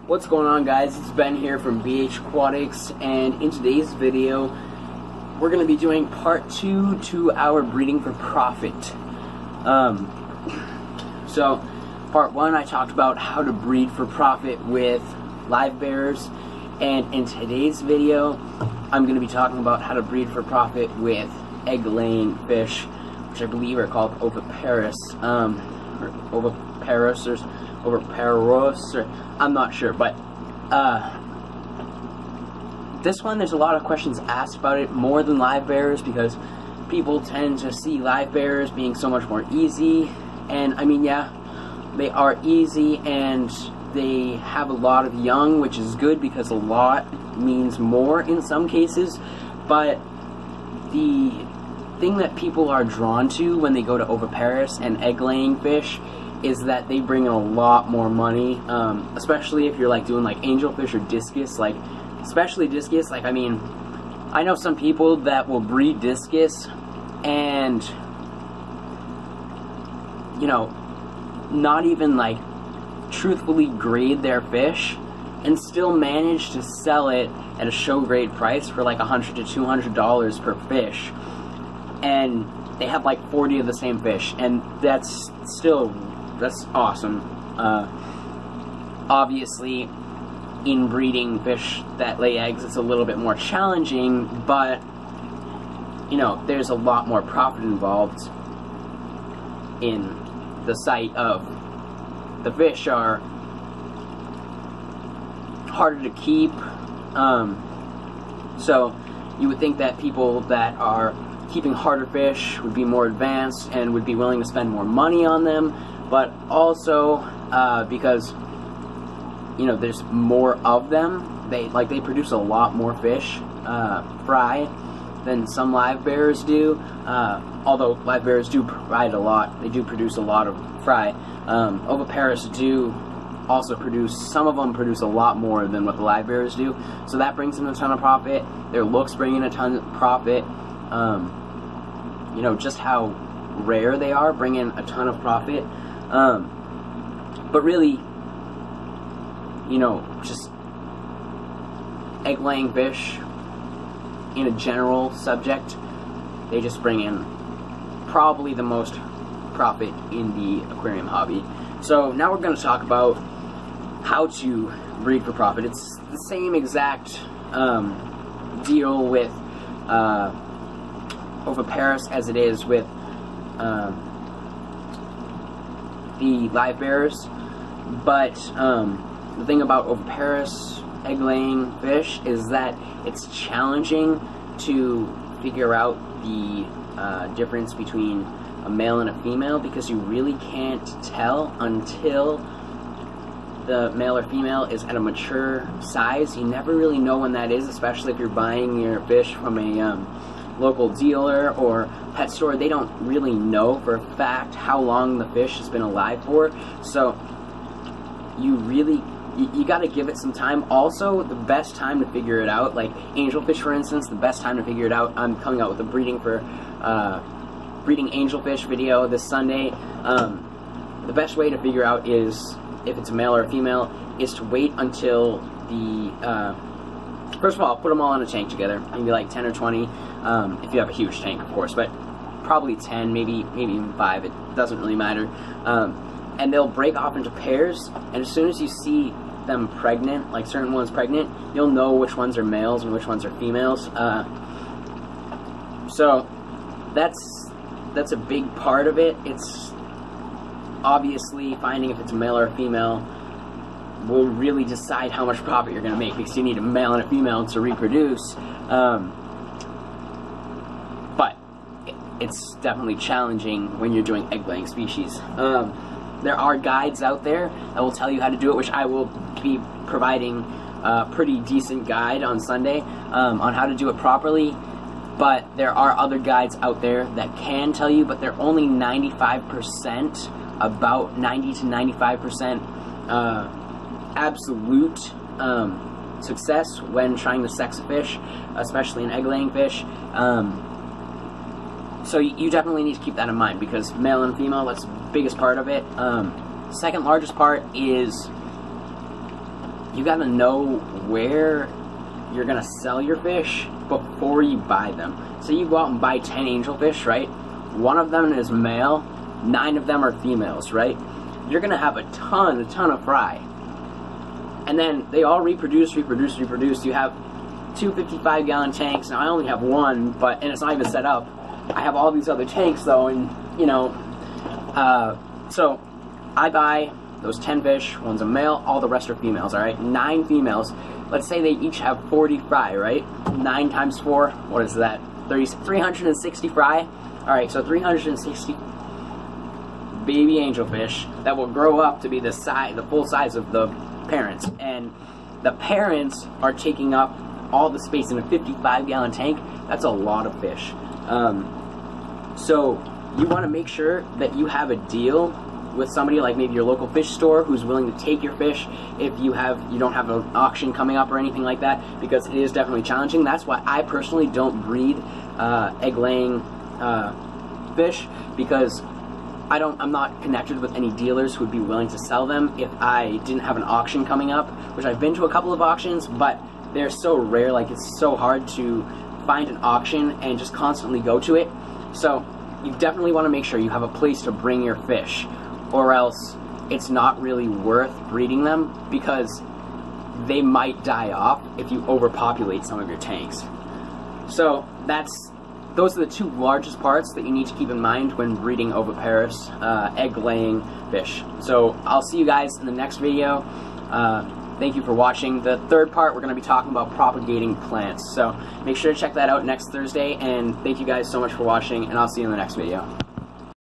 What's going on, guys? It's Ben here from BH Aquatics, and in today's video we're going to be doing part 2 to our breeding for profit. So part 1 I talked about how to breed for profit with live bearers, and in today's video I'm going to be talking about how to breed for profit with egg-laying fish, which I believe are called Oviparous, or Oviparous, or Oviparous, or I'm not sure, but this one, there's a lot of questions asked about it, more than live bearers, because people tend to see live bearers being so much more easy. And I mean, yeah, they are easy and they have a lot of young, which is good because a lot means more in some cases. But the thing that people are drawn to when they go to Oviparous and egg-laying fish is that they bring in a lot more money, especially if you're like doing like angelfish or discus, like especially discus. Like, I mean, I know some people that will breed discus and, you know, not even like truthfully grade their fish and still manage to sell it at a show grade price for like $100 to $200 per fish, and they have like 40 of the same fish, and that's awesome. Obviously, in breeding fish that lay eggs, it's a little bit more challenging, but, you know, there's a lot more profit involved in the sight of the fish are harder to keep. So you would think that people that are keeping harder fish would be more advanced and would be willing to spend more money on them, but also because, you know, there's more of them, they produce a lot more fish fry than some live bearers do, although live bearers do provide a lot. They do produce a lot of fry. Oviparous do also produce, some of them produce a lot more than what the live bearers do, so that brings in a ton of profit. Their looks bring in a ton of profit. You know, just how rare they are bring in a ton of profit. But really, you know, just egg-laying fish in a general subject, they just bring in probably the most profit in the aquarium hobby. So now we're going to talk about how to breed for profit. It's the same exact deal with Oviparous as it is with the live bearers, but the thing about Oviparous egg-laying fish is that it's challenging to figure out the difference between a male and a female, because you really can't tell until the male or female is at a mature size. You never really know when that is, especially if you're buying your fish from a local dealer or pet store. They don't really know for a fact how long the fish has been alive for, so you gotta give it some time. Also, the best time to figure it out, like angelfish for instance, the best time to figure it out, I'm coming out with a breeding angelfish video this Sunday. The best way to figure out is if it's a male or a female is to wait until the first of all, put them all in a tank together, maybe like 10 or 20, if you have a huge tank, of course, but probably 10, maybe even 5, it doesn't really matter. And they'll break off into pairs, and as soon as you see them pregnant, like certain ones pregnant, you'll know which ones are males and which ones are females. So that's a big part of it. It's obviously finding if it's a male or a female will really decide how much profit you're going to make, because you need a male and a female to reproduce. But it's definitely challenging when you're doing egg-laying species. There are guides out there that will tell you how to do it, which I will be providing a pretty decent guide on Sunday on how to do it properly. But there are other guides out there that can tell you, but they're only 95%, about 90 to 95% absolute success when trying to sex a fish, especially an egg-laying fish. So you definitely need to keep that in mind, because male and female, that's the biggest part of it. Second largest part is you gotta know where you're gonna sell your fish before you buy them. So you go out and buy 10 angelfish, right? One of them is male, 9 of them are females, right? You're gonna have a ton of fry. And then they all reproduce. You have 2 55-gallon tanks. Now I only have one, and it's not even set up. I have all these other tanks though, and you know, so I buy those 10 fish, one's a male, all the rest are females, alright? 9 females. Let's say they each have 40 fry, right? 9 times 4, what is that? 360 fry. Alright, so 360 baby angelfish that will grow up to be the full size of the parents. And the parents are taking up all the space in a 55-gallon tank. That's a lot of fish. So you want to make sure that you have a deal with somebody like maybe your local fish store who's willing to take your fish if you don't have an auction coming up or anything like that, because it is definitely challenging. That's why I personally don't breed egg-laying fish, because I'm not connected with any dealers who would be willing to sell them if I didn't have an auction coming up, which I've been to a couple of auctions, but they're so rare, like it's so hard to find an auction and just constantly go to it. So you definitely want to make sure you have a place to bring your fish, or else it's not really worth breeding them, because they might die off if you overpopulate some of your tanks. So those are the 2 largest parts that you need to keep in mind when breeding oviparous egg-laying fish. So I'll see you guys in the next video. Thank you for watching. The 3rd part, we're going to be talking about propagating plants. So make sure to check that out next Thursday, and thank you guys so much for watching, and I'll see you in the next video.